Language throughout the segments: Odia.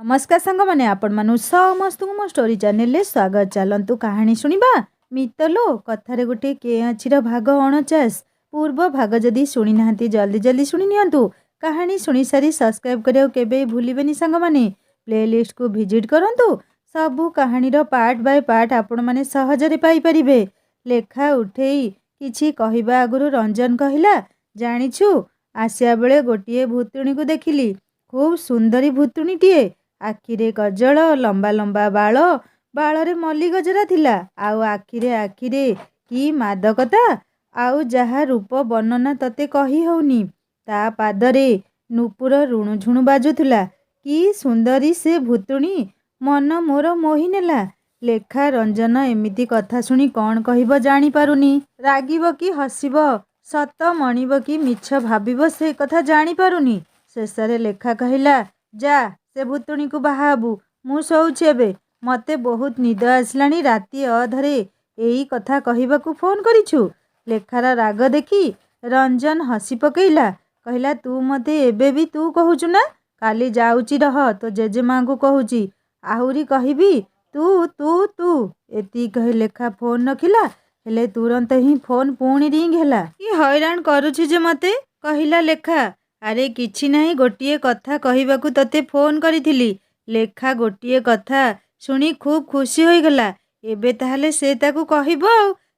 नमस्कार सांग मैंने आपण मानु समस्त मो स्टोरी चैनल रे स्वागत। चलतु कहानी शुणा मितलो कथार गोटे के आछिर भाग 49 पूर्व भाग जदि शुणी ना जल्दी जल्दी शुणी नियंतु। कहानी शुणी सारी सब्सक्राइब करियो केबे भूलिबेनी सांग माने। प्लेलिस्ट को विजिट करंतु। सबु कहानीर पार्ट बाय पार्ट आपण माने सहजरे पाई परिबे। लेखा उठेई किछि कहिबा आगुरु रंजन कहिला, जानिछु आसिया बेले गोटिए भूतुणी को देखिली। खूब सुंदरी भूतुणीटीए। आखिरे गजल, लंबा लंबा बाल, बाଳରେ मल्ली गजरा थिला। आउ आखिरे की मादकता, आउ जहा रूप वर्णना तते कही होउनी। ता पादरे नुपुर ऋणुझुणु बाजुथुला। की सुंदरी से भूतुणी, मन मोर मोहि नेला। लेखा रंजन एमिति कथा शुणी कौन कहिब जानी पारुनी। रागिब कि हसिब, सत मणिब कि मिछ भाबिब से कथा जानी पारुनी। शेषरे लेखा कहिला, जा से भूतुणी को बाहाबू, मु शोउछि एबे, मते बहुत निद आसलानी। राति अधरे एई कथा कहिबाकू फोन करिछु। लेखार राग देखी रंजन हसी पकेइला। कहिला, तू मते एबे भी तू कहूचु ना, काली जाउची रह तो जेजेमा को कहूची, आहुरी कहिबी तू तू तू। एति कही लेखा फोन रखिला। हेले तुरंत ही फोन पुणी रिंग हैला। कि हैरान करूची जे मते, कहिला लेखा। अरे किछि नहीं, गोटिए कथा कहिबाकू तते फोन करिथिली। लेखा गोटिए कथा शुणी खूब खुशी होई गला। एबे ताहले से ताकू कहिबो।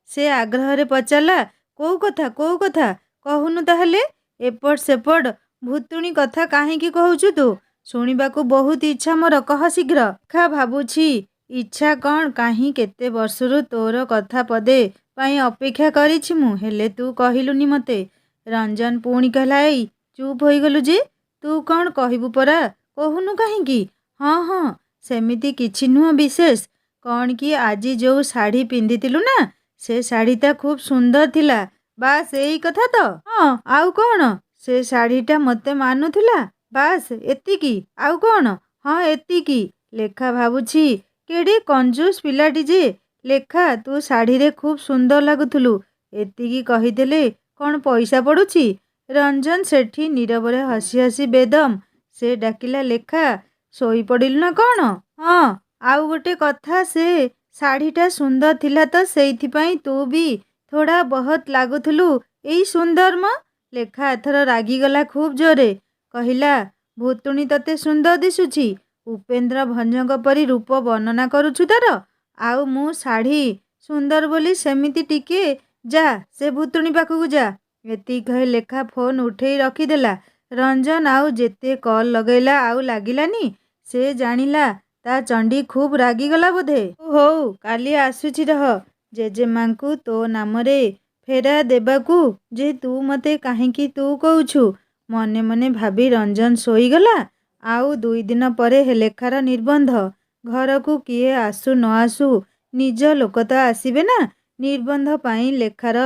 से आग्रह रे पचारला, को कथा कहूनु ताहले। एपट सेपट भूतुणी कथा काहेकी कहूचु तू, शुणिबाकू बहुत इच्छा मोर, कह शीघ्र। खा भाबुछि इच्छा कौन, काहीं केते वर्षरु तोर कथा पदे पाई अपेक्षा करिछि मु, हेले तू कहिलुनी मते। रंजन पुणी कहला, एई चुप होई गलु जे, तू कौन कहबू परा, कहूनु काहींकी। हाँ हाँ सेमिति किछि नुह विशेष। कौन कि आजी जो शाढ़ी पिंधिथिलु ना, से शाढ़ीटा खूब सुंदर थिला। बास एई कथा तो। हाँ आउ कौन, से शाढ़ीटा मते मानुथिला। बास एतिकी, आउ कौन। हाँ एतिकी। लेखा भाबुछि केडे कंजूस पिलाटी जे। लेखा तू शाढ़ी रे खूब सुंदर लागुथुलु, एतिकी कहिदेले कौन पैसा पड़ुछि। रंजन सेठी नीरवरे हसी हसी बेदम। से डाकिला, लेखा सोई पड़िलु ना कौन। हाँ आउ गोटे कथा, से शाढ़ीटा सुंदर थिला तो सेइथिपाई तू भी थोड़ा बहुत लागुथुलु एई सुंदर म। लेखा एथर रागीगला खूब जोरे। कहिला, भूतुणी तते सुंदर दिसुछि। उपेन्द्र भंजक परी रूप वर्णना करुछु तार। आउ मु शाढ़ी सुंदर बोली सेमिति टिके, जा से भूतुणी पाखकू जा। एति कहे लेखा फोन उठेई रखीदेला। रंजन आउ जेते कॉल लगैला आउ लागिलानी। से जानिला ता चंडी खूब रागीगला बोधे। हो काली आसुची रह, जेजेमांकू तो नामरे फेरा देबाकू, जे तू मते काहींकी तू कहूछु। मने मने भाबी रंजन सोईगला। आउ 2 दिन परे हे लेखार निर्बंध। घर को किए आसु न आसु निज लोक तो आसीबे ना। निर्बंध पाई लेखार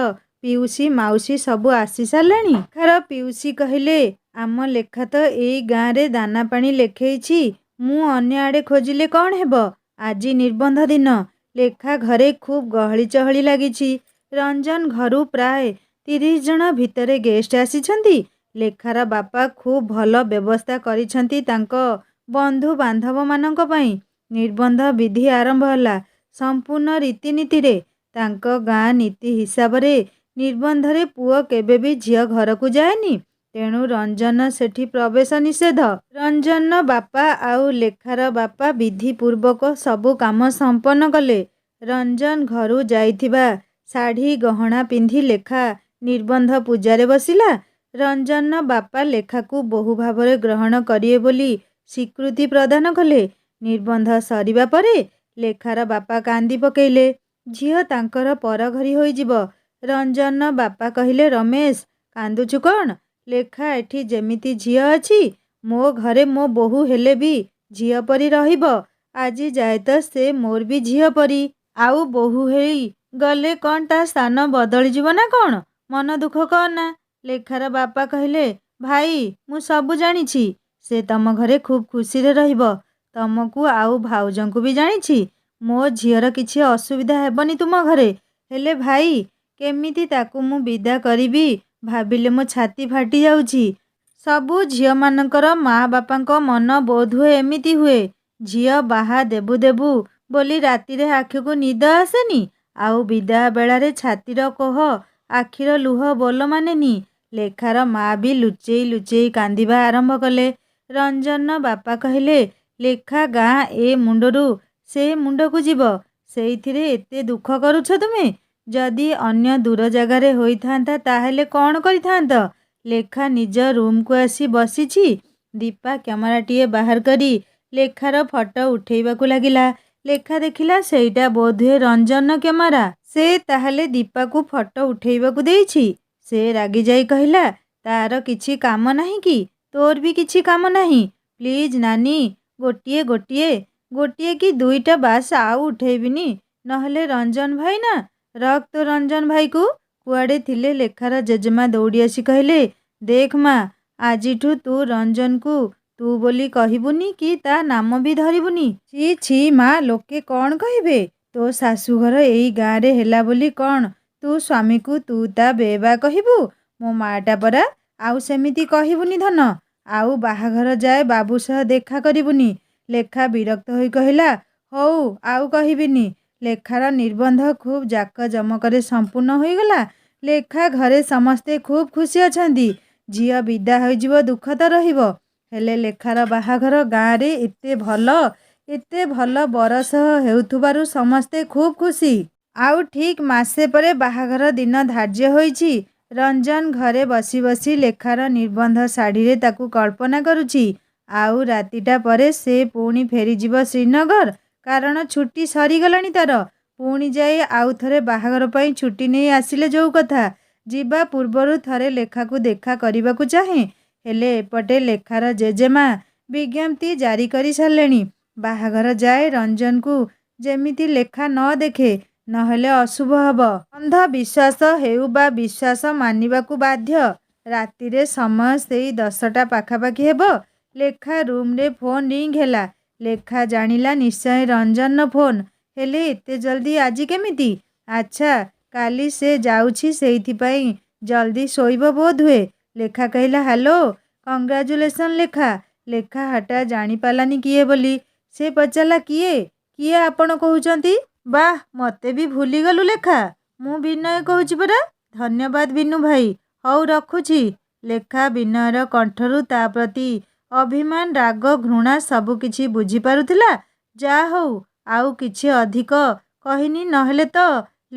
पिउसी माउसी सबू आसी साराणी। लेखार पिउसी कहले, आम लेखा तो एई गाँ रे दाना पानी लेखेइछि, मु अन्य आड़े खोजिले कौन हेबो। आजी निर्बंध दिन। लेखा घरे खूब गहली चहली लागिछि। रंजन घरू प्राय 30 जन भितरे गेस्ट आसीछंती। लेखार बापा खूब भल व्यवस्था करिछंती तांको बंधु बांधव मानंक पई। निर्बंध विधि आरंभ होला संपूर्ण रीतिनीति रे। तांको गाँ नीति हिसाब रे निर्बंधरे पुओ केबे भी झियो घर को जाएनी। तेणु रंजन सेठी प्रवेश निषेध। रंजन बापा आउ लेखार बापा विधि पूर्वक सबु काम संपन्न कले। रंजन घरू जाइथिबा शाढ़ी गहना पिंधि लेखा निर्बंध पूजारे बसिला। रंजन बापा लेखा को बहु भावरे ग्रहण करिए बोली स्वीकृति प्रदान कले। निर्बंध सरिबा परे लेखार बापा कांदी पकेइले। झियो तांकर पर घरी होई जिवो। रंजन बापा कहिले, रमेश कांदुचु कौन। लेखा एठी जेमिति झियो अछि, मो घरे मो बोहू हेले भी झियो परी रहिबो। आजी जाए तो से मोर भी झियो परी। आउ बोहू हेई गले कौन ता स्थान बदली जीव ना कौन, मन दुख करना। लेखार बापा कहिले, भाई मु सबु जानिछि। से तम घरे खूब खुशी रे रहिबो। तमकू आउ भाउजंकू भी जानिछि। मो झियर किछि असुविधा हेबनी तुम घरे। हेले भाई केमिति ताकू मु विदा करिबी भाबिले मो छाती फाटी जाउछि। ସବୁ ଝିଅମାନଙ୍କର ମା' ବାପାଙ୍କ ମନ ବୋଧହୁଏ ଏମିତି ହୁଏ। ଝିଅ ବାହା ଦେବୁ ଦେବୁ ବୋଲି ରାତିରେ ଆଖିକୁ ନିଦ ଆସେନି, ଆଉ ବିଦାୟ ବେଳାରେ ଛାତିର କୋହ, ଆଖିର ଲୁହ ବୋଲ ମାନେନି। ଲେଖାର ମା' ବି ଲୁଚେଇ ଲୁଚେଇ କାନ୍ଦିବା ଆରମ୍ଭ କଲେ। ରଞ୍ଜନର ବାପା କହିଲେ, ଲେଖା ଗାଁ ଏ ମୁଣ୍ଡରୁ ସେ ମୁଣ୍ଡକୁ ଯିବ, ସେଇଥିରେ ଏତେ ଦୁଃଖ କରୁଛ ତୁମେ? ଯଦି ଅନ୍ୟ ଦୂର ଜାଗାରେ ହୋଇଥାନ୍ତା ତାହେଲେ କ'ଣ କରିଥାନ୍ତ? ଲେଖା ନିଜ ରୁମ୍କୁ ଆସି ବସିଛି। ଦୀପା କ୍ୟାମେରାଟିଏ ବାହାର କରି ଲେଖାର ଫଟୋ ଉଠେଇବାକୁ ଲାଗିଲା। ଲେଖା ଦେଖିଲା ସେଇଟା ବୋଧହୁଏ ରଞ୍ଜନର କ୍ୟାମେରା। ସେ ତାହେଲେ ଦୀପାକୁ ଫଟୋ ଉଠେଇବାକୁ ଦେଇଛି। ସେ ରାଗିଯାଇ କହିଲା, ତାର କିଛି କାମ ନାହିଁ କି? ତୋର ବି କିଛି କାମ ନାହିଁ? ପ୍ଲିଜ୍ ନାନୀ, ଗୋଟିଏ ଗୋଟିଏ ଗୋଟିଏ କି ଦୁଇଟା ବାସ୍, ଆଉ ଉଠେଇବିନି। ନହେଲେ ରଞ୍ଜନ ଭାଇ ନା। ରଖ ତୋ ରଞ୍ଜନ ଭାଇକୁ। କୁଆଡ଼େ ଥିଲେ ଲେଖାର ଜେଜେମା ଦୌଡ଼ି ଆସି କହିଲେ, ଦେଖ ମା, ଆଜିଠୁ ତୁ ରଞ୍ଜନକୁ ତୁ ବୋଲି କହିବୁନି କି ତା ନାମ ବି ଧରିବୁନି। ଛି ଛି ମା, ଲୋକେ କ'ଣ କହିବେ? ତୋ ଶାଶୁଘର ଏଇ ଗାଁରେ ହେଲା ବୋଲି କ'ଣ ତୁ ସ୍ୱାମୀକୁ ତୁ ତା ବେବା କହିବୁ? ମୋ ମା'ଟା ପରା। ଆଉ ସେମିତି କହିବୁନି ଧନ। ଆଉ ବାହାଘର ଯାଏ ବାବୁ ସହ ଦେଖା କରିବୁନି। ଲେଖା ବିରକ୍ତ ହୋଇ କହିଲା, ହଉ ଆଉ କହିବିନି। ଲେଖାର ନିର୍ବନ୍ଧ ଖୁବ୍ ଜାକଜମକରେ ସମ୍ପୂର୍ଣ୍ଣ ହୋଇଗଲା। ଲେଖା ଘରେ ସମସ୍ତେ ଖୁବ୍ ଖୁସି ଅଛନ୍ତି। ଝିଅ ବିଦା ହୋଇଯିବ, ଦୁଃଖ ତ ରହିବ। ହେଲେ ଲେଖାର ବାହାଘର ଗାଁରେ ଏତେ ଭଲ ବର ସହ ହେଉଥିବାରୁ ସମସ୍ତେ ଖୁବ୍ ଖୁସି। ଆଉ ଠିକ୍ ମାସେ ପରେ ବାହାଘର ଦିନ ଧାର୍ଯ୍ୟ ହୋଇଛି। ରଞ୍ଜନ ଘରେ ବସି ବସି ଲେଖାର ନିର୍ବନ୍ଧ ଶାଢ଼ୀରେ ତାକୁ କଳ୍ପନା କରୁଛି। ଆଉ ରାତିଟା ପରେ ସେ ପୁଣି ଫେରିଯିବ ଶ୍ରୀନଗର, କାରଣ ଛୁଟି ସରିଗଲାଣି ତାର। ପୁଣି ଯାଇ ଆଉ ଥରେ ବାହାଘର ପାଇଁ ଛୁଟି ନେଇ ଆସିଲେ ଯୋଉ କଥା। ଯିବା ପୂର୍ବରୁ ଥରେ ଲେଖାକୁ ଦେଖା କରିବାକୁ ଚାହେଁ। ହେଲେ ଏପଟେ ଲେଖାର ଜେଜେମା ବିଜ୍ଞପ୍ତି ଜାରି କରି ସାରିଲେଣି। ବାହାଘର ଯାଏ ରଞ୍ଜନକୁ ଯେମିତି ଲେଖା ନ ଦେଖେ, ନହେଲେ ଅଶୁଭ ହବ। ଅନ୍ଧବିଶ୍ୱାସ ହେଉ ବା ବିଶ୍ୱାସ, ମାନିବାକୁ ବାଧ୍ୟ। ରାତିରେ ସମୟ ସେଇ 10ଟା ପାଖାପାଖି ହେବ। ଲେଖା ରୁମ୍ରେ ଫୋନ୍ ରିଙ୍ଗ୍ ହେଲା। ଲେଖା ଜାଣିଲା ନିଶ୍ଚୟ ରଞ୍ଜନର ଫୋନ୍। ହେଲେ ଏତେ ଜଲ୍ଦି ଆଜି କେମିତି? ଆଚ୍ଛା, କାଲି ସେ ଯାଉଛି, ସେଇଥିପାଇଁ ଜଲ୍ଦି ଶୋଇବ ବୋଧହୁଏ। ଲେଖା କହିଲା, ହ୍ୟାଲୋ, କଂଗ୍ରାଚୁଲେସନ୍ ଲେଖା। ଲେଖା ହଠାତ୍ ଜାଣିପାରିଲାନି କିଏ ବୋଲି। ସେ ପଚାରିଲା, କିଏ ଆପଣ କହୁଛନ୍ତି? ବାଃ, ମୋତେ ବି ଭୁଲିଗଲୁ ଲେଖା। ମୁଁ ବିନୟ କହୁଛି ପରା। ଧନ୍ୟବାଦ ବିନୁ ଭାଇ। ହଉ ରଖୁଛି। ଲେଖା ବିନୟର କଣ୍ଠରୁ ତା ପ୍ରତି ଅଭିମାନ, ରାଗ, ଘୃଣା ସବୁକିଛି ବୁଝିପାରୁଥିଲା। ଯାହା ହଉ, ଆଉ କିଛି ଅଧିକ କହିନି, ନହେଲେ ତ।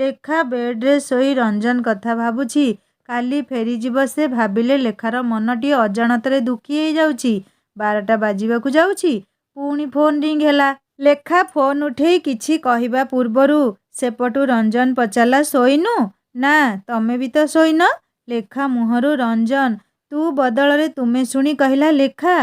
ଲେଖା ବେଡ୍ରେ ଶୋଇ ରଞ୍ଜନ କଥା ଭାବୁଛି। କାଲି ଫେରିଯିବ ସେ ଭାବିଲେ ଲେଖାର ମନଟି ଅଜାଣତରେ ଦୁଃଖୀ ହେଇଯାଉଛି। 12ଟା ବାଜିବାକୁ ଯାଉଛି। ପୁଣି ଫୋନ୍ ରିଙ୍ଗ୍ ହେଲା। ଲେଖା ଫୋନ୍ ଉଠେଇ କିଛି କହିବା ପୂର୍ବରୁ ସେପଟୁ ରଞ୍ଜନ ପଚାରିଲା, ଶୋଇନୁ? ନା, ତମେ ବି ତ ଶୋଇନ। ଲେଖା ମୁହଁରୁ ରଞ୍ଜନ ତୁ ବଦଳରେ ତୁମେ ଶୁଣି କହିଲା, ଲେଖା,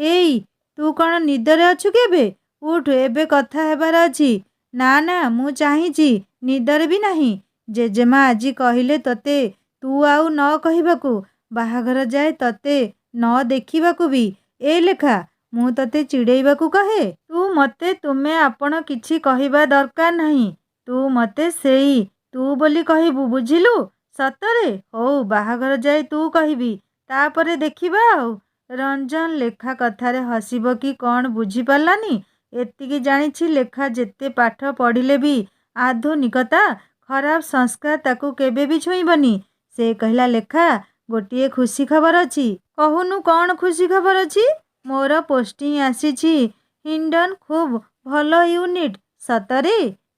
ଏଇ ତୁ କ'ଣ ନିଦରେ ଅଛୁ କି ଏବେ? ଉଠ, ଏବେ କଥା ହେବାର ଅଛି। ନା, ମୁଁ ଚାହିଁଛି, ନିଦରେ ବି ନାହିଁ। ଜେଜେମା ଆଜି କହିଲେ ତୋତେ ତୁ ଆଉ ନ କହିବାକୁ, ବାହାଘର ଯାଏ ତୋତେ ନ ଦେଖିବାକୁ ବି। ଏ ଲେଖା, ମୁଁ ତୋତେ ଚିଡ଼େଇବାକୁ କହେ? ତୁ ମୋତେ ତୁମେ ଆପଣ କିଛି କହିବା ଦରକାର ନାହିଁ। ତୁ ମୋତେ ସେଇ ତୁ ବୋଲି କହିବୁ, ବୁଝିଲୁ? ସତରେ? ହଉ, ବାହାଘର ଯାଏ ତୁ କହିବି, ତାପରେ ଦେଖିବା ଆଉ। ରଞ୍ଜନ ଲେଖା କଥାରେ ହସିବ କି କ'ଣ ବୁଝିପାରିଲାନି। ଏତିକି ଜାଣିଛି, ଲେଖା ଯେତେ ପାଠ ପଢ଼ିଲେ ବି ଆଧୁନିକତା, ଖରାପ ସଂସ୍କାର ତାକୁ କେବେ ବି ଛୁଇଁବନି। ସେ କହିଲା, ଲେଖା, ଗୋଟିଏ ଖୁସି ଖବର ଅଛି। କହୁନୁ, କ'ଣ ଖୁସି ଖବର ଅଛି? ମୋର ପୋଷ୍ଟିଂ ଆସିଛି ହିଣ୍ଡନ୍, ଖୁବ୍ ଭଲ ୟୁନିଟ୍। ସତରେ?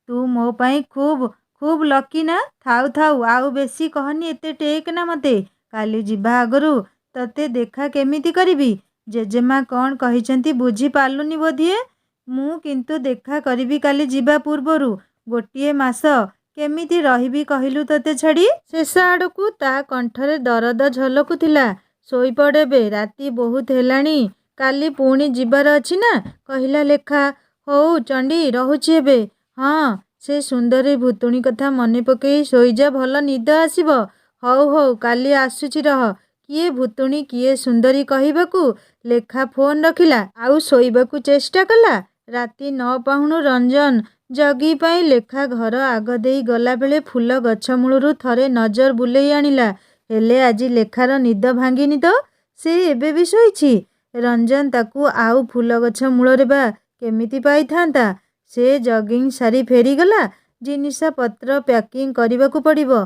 ତୁ ମୋ ପାଇଁ ଖୁବ୍ ଲକି ନା? ଥାଉ, ଆଉ ବେଶୀ କହନି, ଏତେ ଟେକ୍ ନା ମୋତେ। କାଲି ଯିବା ଆଗରୁ ତୋତେ ଦେଖା କେମିତି କରିବି? ଜେଜେମା କ'ଣ କହିଛନ୍ତି ବୁଝିପାରିଲୁନି ବୋଧହୁଏ। ମୁଁ କିନ୍ତୁ ଦେଖା କରିବି କାଲି ଯିବା ପୂର୍ବରୁ। ଗୋଟିଏ ମାସ କେମିତି ରହିବି କହିଲୁ ତୋତେ ଛାଡ଼ି? ଶେଷ ଆଡ଼କୁ ତା କଣ୍ଠରେ ଦରଦ ଝଲକୁଥିଲା। ଶୋଇପଡ଼ ଏବେ, ରାତି ବହୁତ ହେଲାଣି। କାଲି ପୁଣି ଯିବାର ଅଛି ନା, କହିଲା ଲେଖା। ହଉ ଚଣ୍ଡୀ, ରହୁଛି ଏବେ। ହଁ, ସେ ସୁନ୍ଦରୀ ଭୁତୁଣୀ କଥା ମନେ ପକେଇ ଶୋଇଯା, ଭଲ ନିଦ ଆସିବ। ହଉ, କାଲି ଆସୁଛି ରହ। କିଏ ଭୁତୁଣୀ, କିଏ ସୁନ୍ଦରୀ କହିବାକୁ ଲେଖା ଫୋନ୍ ରଖିଲା। ଆଉ ଶୋଇବାକୁ ଚେଷ୍ଟା କଲା। ରାତି 9 ପାହୁଣୁ ରଞ୍ଜନ ଜଗି ପାଇଁ ଲେଖା ଘର ଆଗ ଦେଇ ଗଲାବେଳେ ଫୁଲ ଗଛ ମୂଳରୁ ଥରେ ନଜର ବୁଲେଇ ଆଣିଲା। ହେଲେ ଆଜି ଲେଖାର ନିଦ ଭାଙ୍ଗିନି ତ। ସେ ଏବେ ବି ଶୋଇଛି? ରଞ୍ଜନ ତାକୁ ଆଉ ଫୁଲ ଗଛ ମୂଳରେ ବା କେମିତି ପାଇଥାନ୍ତା? ସେ ଜଗିଂ ସାରି ଫେରିଗଲା। ଜିନିଷପତ୍ର ପ୍ୟାକିଂ କରିବାକୁ ପଡ଼ିବ।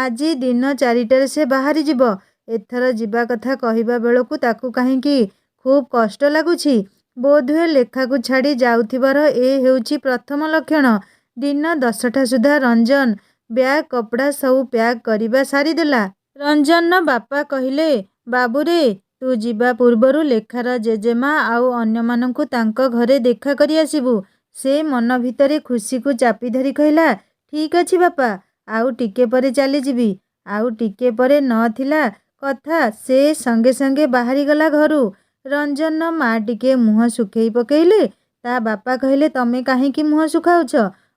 ଆଜି ଦିନ 4ଟାରେ ସେ ବାହାରି ଯିବ। ଏଥର ଯିବା କଥା କହିବା ବେଳକୁ ତାକୁ କାହିଁକି ଖୁବ୍ କଷ୍ଟ ଲାଗୁଛି। ବୋଧହୁଏ ଲେଖାକୁ ଛାଡ଼ି ଯାଉଥିବାର ଏ ହେଉଛି ପ୍ରଥମ ଲକ୍ଷଣ। ଦିନ 10ଟା ସୁଦ୍ଧା ରଞ୍ଜନ ବ୍ୟାଗ୍ କପଡ଼ା ସବୁ ପ୍ୟାକ୍ କରିବା ସାରିଦେଲା। ରଞ୍ଜନର ବାପା କହିଲେ, ବାବୁରେ, ତୁ ଯିବା ପୂର୍ବରୁ ଲେଖାର ଜେଜେମା ଆଉ ଅନ୍ୟମାନଙ୍କୁ ତାଙ୍କ ଘରେ ଦେଖା କରି ଆସିବୁ। ସେ ମନ ଭିତରେ ଖୁସିକୁ ଚାପି ଧରି କହିଲା, ଠିକ୍ ଅଛି ବାପା, ଆଉ ଟିକେ ପରେ ଚାଲିଯିବି। ଆଉ ଟିକେ ପରେ ନଥିଲା କଥା, ସେ ସଙ୍ଗେ ସଙ୍ଗେ ବାହାରିଗଲା ଘରୁ। ରଞ୍ଜନର ମା ଟିକେ ମୁହଁ ଶୁଖେଇ ପକେଇଲେ। ତା ବାପା କହିଲେ, ତମେ କାହିଁକି ମୁହଁ ଶୁଖାଉଛ?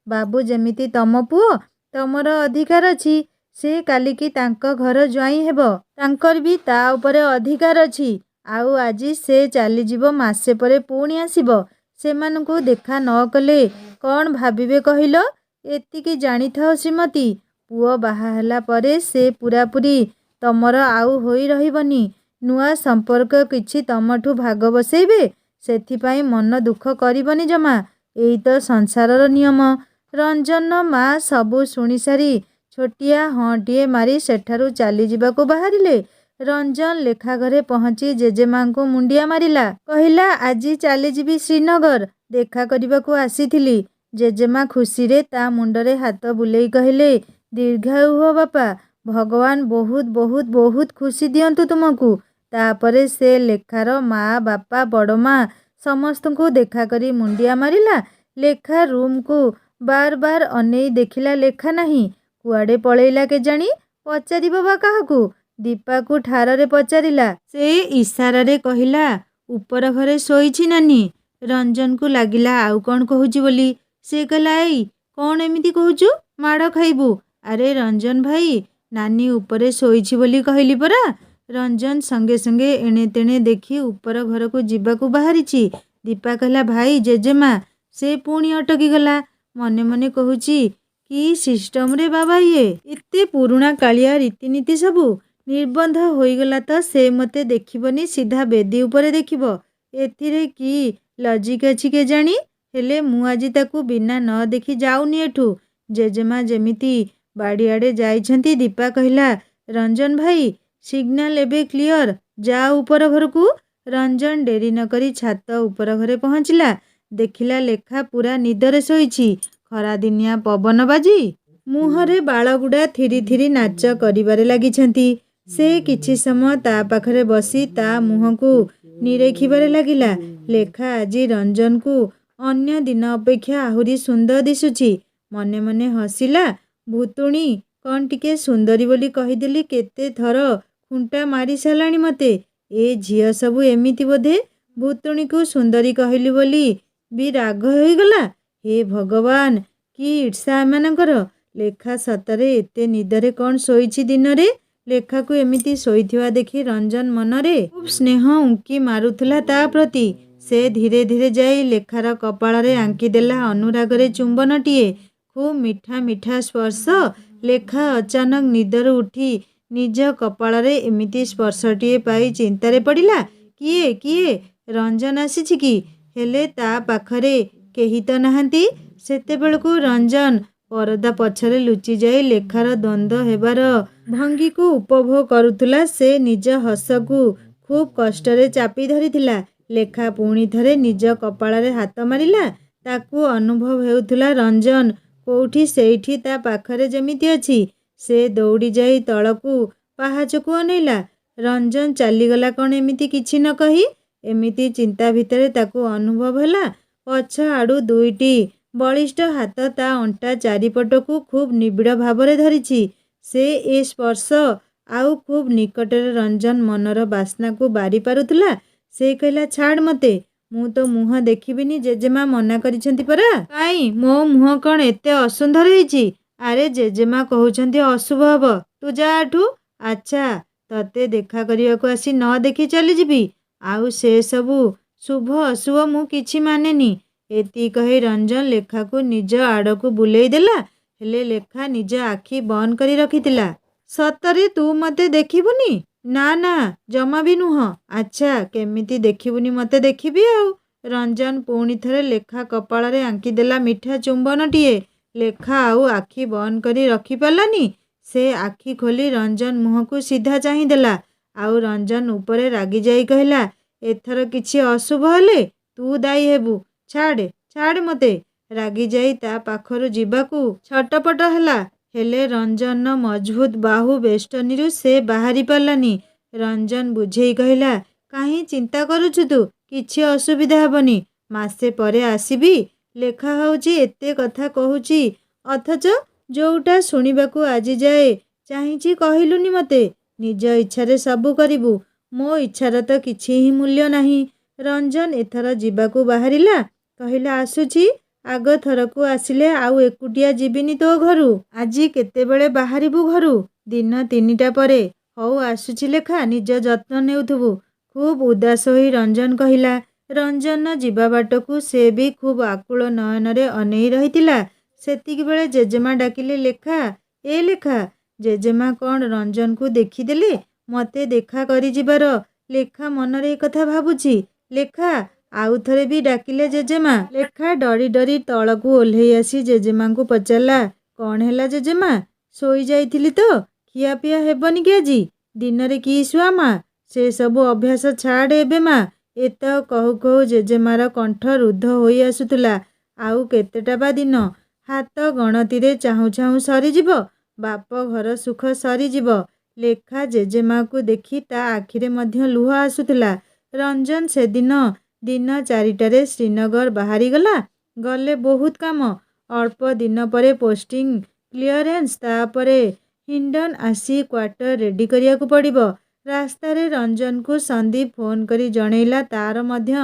ବାବୁ ଯେମିତି ତମ ପୁଅ, ତମର ଅଧିକାର ଅଛି। ସେ କାଲିକି ତାଙ୍କ ଘର ଜ୍ୱାଇଁ ହେବ। ତାଙ୍କର ବି ତା ଉପରେ ଅଧିକାର ଅଛି। ଆଉ ଆଜି ସେ ଚାଲିଯିବ, ମାସେ ପରେ ପୁଣି ଆସିବ। ସେମାନଙ୍କୁ ଦେଖା ନ କଲେ କ'ଣ ଭାବିବେ କହିଲ? ଏତିକି ଜାଣିଥାଅ ଶ୍ରୀମତୀ, ପୁଅ ବାହା ହେଲା ପରେ ସେ ପୂରାପୂରି ତମର ଆଉ ହୋଇ ରହିବନି। ନୂଆ ସମ୍ପର୍କ କିଛି ତମଠୁ ଭାଗ ବସେଇବେ। ସେଥିପାଇଁ ମନ ଦୁଃଖ କରିବନି ଜମା। ଏଇ ତ ସଂସାରର ନିୟମ। ରଞ୍ଜନର ମା ସବୁ ଶୁଣିସାରି ଛୋଟିଆ ହଁଟିଏ ମାରି ସେଠାରୁ ଚାଲିଯିବାକୁ ବାହାରିଲେ। ରଞ୍ଜନ ଲେଖାଘରେ ପହଞ୍ଚି ଜେଜେମାଙ୍କୁ ମୁଣ୍ଡିଆ ମାରିଲା। କହିଲା, ଆଜି ଚାଲିଯିବି ଶ୍ରୀନଗର। ଦେଖା କରିବାକୁ ଆସିଥିଲି। ଜେଜେମା ଖୁସିରେ ତା ମୁଣ୍ଡରେ ହାତ ବୁଲେଇ କହିଲେ, ଦୀର୍ଘାୟୁ ହୁଅ ବାପା। ଭଗବାନ ବହୁତ ବହୁତ ବହୁତ ଖୁସି ଦିଅନ୍ତୁ ତୁମକୁ। ତାପରେ ସେ ଲେଖାର ମା, ବାପା, ବଡ଼ମା ସମସ୍ତଙ୍କୁ ଦେଖା କରି ମୁଣ୍ଡିଆ ମାରିଲା। ଲେଖା ରୁମ୍କୁ ବାର ବାର ଅନେଇ ଦେଖିଲା, ଲେଖା ନାହିଁ। କୁଆଡ଼େ ପଳେଇଲା କେଜାଣି? ପଚାରିବ ବା କାହାକୁ? ଦୀପାକୁ ଠାରରେ ପଚାରିଲା। ସେ ଇସାରାରେ କହିଲା, ଉପର ଘରେ ଶୋଇଛି ନାନୀ। ରଞ୍ଜନକୁ ଲାଗିଲା ଆଉ କ'ଣ କହୁଛି ବୋଲି। ସେ କହିଲା, ଏଇ କ'ଣ ଏମିତି କହୁଛୁ? ମାଡ଼ ଖାଇବୁ। ଆରେ ରଞ୍ଜନ ଭାଇ, ନାନୀ ଉପରେ ଶୋଇଛି ବୋଲି କହିଲି ପରା। ରଞ୍ଜନ ସଙ୍ଗେ ସଙ୍ଗେ ଏଣେ ତେଣେ ଦେଖି ଉପର ଘରକୁ ଯିବାକୁ ବାହାରିଛି। ଦୀପା କହିଲା, ଭାଇ, ଜେଜେମା। ସେ ପୁଣି ଅଟକିଗଲା। ମନେ ମନେ କହୁଛି, କି ସିଷ୍ଟମରେ ବାବା ଇଏ? ଏତେ ପୁରୁଣା କାଳିଆ ରୀତିନୀତି ସବୁ। ନିର୍ବନ୍ଧ ହୋଇଗଲା ତ ସେ ମୋତେ ଦେଖିବନି, ସିଧା ବେଦୀ ଉପରେ ଦେଖିବ। ଏଥିରେ କି ଲଜିକ୍ ଅଛି କେଜାଣି? ହେଲେ ମୁଁ ଆଜି ତାକୁ ବିନା ନ ଦେଖି ଯାଉନି ଏଠୁ। ଜେଜେମା ଯେମିତି ବାଡ଼ିଆଡ଼େ ଯାଇଛନ୍ତି। ଦୀପା କହିଲା, ରଞ୍ଜନ ଭାଇ, ସିଗ୍ନାଲ ଏବେ କ୍ଲିଅର। ଯା ଉପର ଘରକୁ। ରଞ୍ଜନ ଡେରି ନ କରି ଛାତ ଉପର ଘରେ ପହଞ୍ଚିଲା। ଦେଖିଲା, ଲେଖା ପୂରା ନିଦରେ ଶୋଇଛି। ଖରାଦିନିଆ ପବନ ବାଜି ମୁହଁରେ ବାଳଗୁଡ଼ା ଥିରି ଥିରି ନାଚ କରିବାରେ ଲାଗିଛନ୍ତି। ସେ କିଛି ସମୟ ତା ପାଖରେ ବସି ତା ମୁହଁକୁ ନିରେଖିବାରେ ଲାଗିଲା। ଲେଖା ଆଜି ରଞ୍ଜନକୁ ଅନ୍ୟ ଦିନ ଅପେକ୍ଷା ଆହୁରି ସୁନ୍ଦର ଦିଶୁଛି। ମନେ ମନେ ହସିଲା। ଭୁତୁଣୀ, କ'ଣ ଟିକେ ସୁନ୍ଦରୀ ବୋଲି କହିଦେଲି, କେତେ ଥର ଖୁଣ୍ଟା ମାରି ସାରିଲାଣି ମୋତେ। ଏ ଝିଅ ସବୁ ଏମିତି ବୋଧେ। ଭୁତୁଣୀକୁ ସୁନ୍ଦରୀ କହିଲି ବୋଲି ବି ରାଗ ହୋଇଗଲା। ହେ ଭଗବାନ, କି ଈର୍ଷା ଏମାନଙ୍କର। ଲେଖା ସତରେ ଏତେ ନିଦରେ କ'ଣ ଶୋଇଛି ଦିନରେ? ଲେଖାକୁ ଏମିତି ଶୋଇଥିବା ଦେଖି ରଞ୍ଜନ ମନରେ ଖୁବ୍ ସ୍ନେହ ଉଙ୍କି ମାରୁଥିଲା ତା ପ୍ରତି। ସେ ଧୀରେ ଧୀରେ ଯାଇ ଲେଖାର କପାଳରେ ଆଙ୍କିଦେଲା ଅନୁରାଗରେ ଚୁମ୍ବନଟିଏ। ଖୁବ୍ ମିଠା ମିଠା ସ୍ପର୍ଶ। ଲେଖା ଅଚାନକ ନିଦରୁ ଉଠି ନିଜ କପାଳରେ ଏମିତି ସ୍ପର୍ଶଟିଏ ପାଇ ଚିନ୍ତାରେ ପଡ଼ିଲା। କିଏ କିଏ? ରଞ୍ଜନ ଆସିଛି କି? ହେଲେ ତା ପାଖରେ କେହି ତ ନାହାନ୍ତି। ସେତେବେଳକୁ ରଞ୍ଜନ ପରଦା ପଛରେ ଲୁଚିଯାଇ ଲେଖାର ଦ୍ୱନ୍ଦ୍ୱ ହେବାର ଭଙ୍ଗୀକୁ ଉପଭୋଗ କରୁଥିଲା। ସେ ନିଜ ହସକୁ ଖୁବ୍ କଷ୍ଟରେ ଚାପି ଧରିଥିଲା। ଲେଖା ପୁଣି ଥରେ ନିଜ କପାଳରେ ହାତ ମାରିଲା। ତାକୁ ଅନୁଭବ ହେଉଥିଲା ରଞ୍ଜନ କୋଉଠି ସେଇଠି ତା ପାଖରେ ଯେମିତି ଅଛି। ସେ ଦୌଡ଼ି ଯାଇ ତଳକୁ ପାହାଚକୁ ଅନେଇଲା। ରଞ୍ଜନ ଚାଲିଗଲା କ'ଣ ଏମିତି କିଛି ନ କହି? ଏମିତି ଚିନ୍ତା ଭିତରେ ତାକୁ ଅନୁଭବ ହେଲା, ପଛ ଆଡ଼ୁ ଦୁଇଟି ବଳିଷ୍ଠ ହାତ ତା ଅଣ୍ଟା ଚାରିପଟକୁ ଖୁବ୍ ନିବିଡ଼ ଭାବରେ ଧରିଛି। ସେ ଏ ସ୍ପର୍ଶ ଆଉ ଖୁବ୍ ନିକଟରେ ରଞ୍ଜନ ମନର ବାସ୍ନାକୁ ବାରି ପାରୁଥିଲା। ସେ କହିଲା, ଛାଡ଼ ମୋତେ, ମୁଁ ତୋ ମୁହଁ ଦେଖିବିନି। ଜେଜେମା ମନା କରିଛନ୍ତି ପରା। କାଇଁ, ମୋ ମୁହଁ କ'ଣ ଏତେ ଅସୁନ୍ଦର ହେଇଛି? ଆରେ ଜେଜେମା କହୁଛନ୍ତି ଅଶୁଭ ହବ, ତୁ ଯା ଏଠୁ। ଆଚ୍ଛା, ତତେ ଦେଖା କରିବାକୁ ଆସି ନ ଦେଖି ଚାଲିଯିବି? ଆଉ ସେ ସବୁ ଶୁଭ ଅଶୁଭ ମୁଁ କିଛି ମାନେନି। ଏତିକି କହି ରଞ୍ଜନ ଲେଖାକୁ ନିଜ ଆଡ଼କୁ ବୁଲେଇ ଦେଲା। ହେଲେ ଲେଖା ନିଜ ଆଖି ବନ୍ଦ କରି ରଖିଥିଲା। ସତରେ ତୁ ମୋତେ ଦେଖିବୁନି? ନା ନା ଜମା ବି ନୁହଁ। ଆଚ୍ଛା କେମିତି ଦେଖିବୁନି ମତେ ଦେଖିବି ଆଉ। ରଞ୍ଜନ ପୁଣି ଥରେ ଲେଖା କପାଳରେ ଆଙ୍କିଦେଲା ମିଠା ଚୁମ୍ବନଟିଏ। ଲେଖା ଆଉ ଆଖି ବନ୍ଦ କରି ରଖିପାରିଲାନି। ସେ ଆଖି ଖୋଲି ରଞ୍ଜନ ମୁହଁକୁ ସିଧା ଚାହିଁଦେଲା। ଆଉ ରଞ୍ଜନ ଉପରେ ରାଗିଯାଇ କହିଲା, ଏଥର କିଛି ଅଶୁଭ ହେଲେ ତୁ ଦାୟୀ ହେବୁ। ଛାଡ଼ ଛାଡ଼ ମତେ। ରାଗିଯାଇ ତା ପାଖରୁ ଯିବାକୁ ଛଟପଟ ହେଲା। ହେଲେ ରଞ୍ଜନର ମଜବୁତ ବାହୁ ବେଷ୍ଟନୀରୁ ସେ ବାହାରି ପାରିଲାନି। ରଞ୍ଜନ ବୁଝେଇ କହିଲା, କାହିଁ ଚିନ୍ତା କରୁଛୁ ତୁ? କିଛି ଅସୁବିଧା ହେବନି। ମାସେ ପରେ ଆସିବି। ଲେଖା ହେଉଛି ଏତେ କଥା କହୁଛି, ଅଥଚ ଯୋଉଟା ଶୁଣିବାକୁ ଆଜି ଯାଏ ଚାହିଁଛି କହିଲୁନି ମତେ। ନିଜ ଇଚ୍ଛାରେ ସବୁ କରିବୁ। ମୋ ଇଚ୍ଛାର ତ କିଛି ହିଁ ମୂଲ୍ୟ ନାହିଁ। ରଞ୍ଜନ ଏଥର ଯିବାକୁ ବାହାରିଲା। କହିଲା, ଆସୁଛି। ଆଗ ଥରକୁ ଆସିଲେ ଆଉ ଏକୁଟିଆ ଯିବିନି ତୋ ଘରୁ। ଆଜି କେତେବେଳେ ବାହାରିବୁ ଘରୁ? ଦିନ 3ଟା ପରେ। ହଉ ଆସୁଛି ଲେଖା, ନିଜ ଯତ୍ନ ନେଉଥିବୁ। ଖୁବ୍ ଉଦାସ ହୋଇ ରଞ୍ଜନ କହିଲା। ରଞ୍ଜନର ଯିବା ବାଟକୁ ସେ ବି ଖୁବ୍ ଆକୁଳ ନୟନରେ ଅନେଇ ରହିଥିଲା। ସେତିକିବେଳେ ଜେଜେମା ଡାକିଲେ, ଲେଖା, ଏ ଲେଖା। ଜେଜେମା କ'ଣ ରଞ୍ଜନକୁ ଦେଖିଦେଲେ ମତେ ଦେଖା କରିଯିବାର? ଲେଖା ମନରେ ଏ କଥା ଭାବୁଛି। ଲେଖା, ଆଉ ଥରେ ବି ଡାକିଲେ ଜେଜେମା। ଲେଖା ଡରି ଡରି ତଳକୁ ଓହ୍ଲେଇ ଆସି ଜେଜେମାଙ୍କୁ ପଚାରିଲା, କ'ଣ ହେଲା ଜେଜେମା? ଶୋଇଯାଇଥିଲି ତ। ଖିଆପିଆ ହେବନି କି ଆଜି? ଦିନରେ କି ଶୁଆ ମା? ସେ ସବୁ ଅଭ୍ୟାସ ଛାଡ଼ ଏବେ ମା। ଏତକ କହୁ କହୁ ଜେଜେମାର କଣ୍ଠ ରୁଦ୍ଧ ହୋଇ ଆସୁଥିଲା। ଆଉ କେତେଟା ବା ଦିନ? ହାତ ଗଣତିରେ ଚାହୁଁ ଚାହୁଁ ସରିଯିବ। ବାପ ଘର ସୁଖ ସରିଯିବ। ଲେଖା ଜେଜେମାକୁ ଦେଖି ତା ଆଖିରେ ମଧ୍ୟ ଲୁହ ଆସୁଥିଲା। ରଞ୍ଜନ ସେଦିନ ଦିନ 4ଟାରେ ଶ୍ରୀନଗର ବାହାରିଗଲା। ଗଲେ ବହୁତ କାମ। ଅଳ୍ପ ଦିନ ପରେ ପୋଷ୍ଟିଂ କ୍ଲିୟରେନ୍ସ, ତାପରେ ହିଣ୍ଡନ୍ ଆସି କ୍ୱାର୍ଟର ରେଡି କରିବାକୁ ପଡ଼ିବ। ରାସ୍ତାରେ ରଞ୍ଜନକୁ ସନ୍ଦୀପ ଫୋନ୍ କରି ଜଣେଇଲା ତାର ମଧ୍ୟ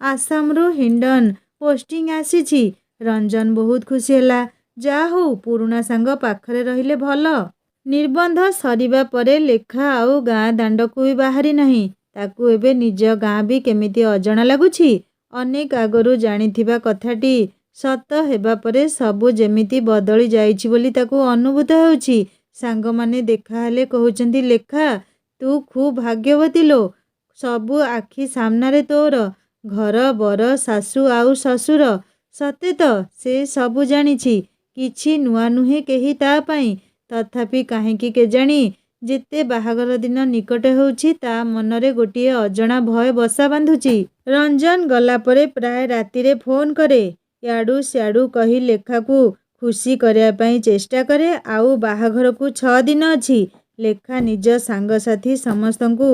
ଆସାମରୁ ହିଣ୍ଡନ୍ ପୋଷ୍ଟିଂ ଆସିଛି। ରଞ୍ଜନ ବହୁତ ଖୁସି ହେଲା। ଯାହା ହଉ ପୁରୁଣା ସାଙ୍ଗ ପାଖରେ ରହିଲେ ଭଲ। ନିର୍ବନ୍ଧ ସରିବା ପରେ ଲେଖା ଆଉ ଗାଁ ଦାଣ୍ଡକୁ ବି ବାହାରି ନାହିଁ। ତାକୁ ଏବେ ନିଜ ଗାଁ ବି କେମିତି ଅଜଣା ଲାଗୁଛି। ଅନେକ ଆଗରୁ ଜାଣିଥିବା କଥାଟି ସତ ହେବା ପରେ ସବୁ ଯେମିତି ବଦଳି ଯାଇଛି ବୋଲି ତାକୁ ଅନୁଭୂତ ହେଉଛି। ସାଙ୍ଗମାନେ ଦେଖାହେଲେ କହୁଛନ୍ତି, ଲେଖା, ତୁ ଖୁବ୍ ଭାଗ୍ୟବତୀ ଲୋ। ସବୁ ଆଖି ସାମ୍ନାରେ ତୋର। ଘର, ବର, ଶାଶୁ ଆଉ ଶ୍ୱଶୁର। ସତେ ତ ସେ ସବୁ ଜାଣିଛି। କିଛି ନୂଆ ନୁହେଁ କେହି ତା ପାଇଁ। ତଥାପି କାହିଁକି କେଜାଣି ଯେତେ ବାହାଘର ଦିନ ନିକଟ ହେଉଛି ତା ମନରେ ଗୋଟିଏ ଅଜଣା ଭୟ ବସା ବାନ୍ଧୁଛି। ରଞ୍ଜନ ଗଲା ପରେ ପ୍ରାୟ ରାତିରେ ଫୋନ୍ କରେ। ୟାଡୁ ସ୍ୟାଡୁ କହି ଲେଖାକୁ ଖୁସି କରିବା ପାଇଁ ଚେଷ୍ଟା କରେ। ଆଉ ବାହାଘରକୁ 6 ଦିନ ଅଛି। ଲେଖା ନିଜ ସାଙ୍ଗସାଥି ସମସ୍ତଙ୍କୁ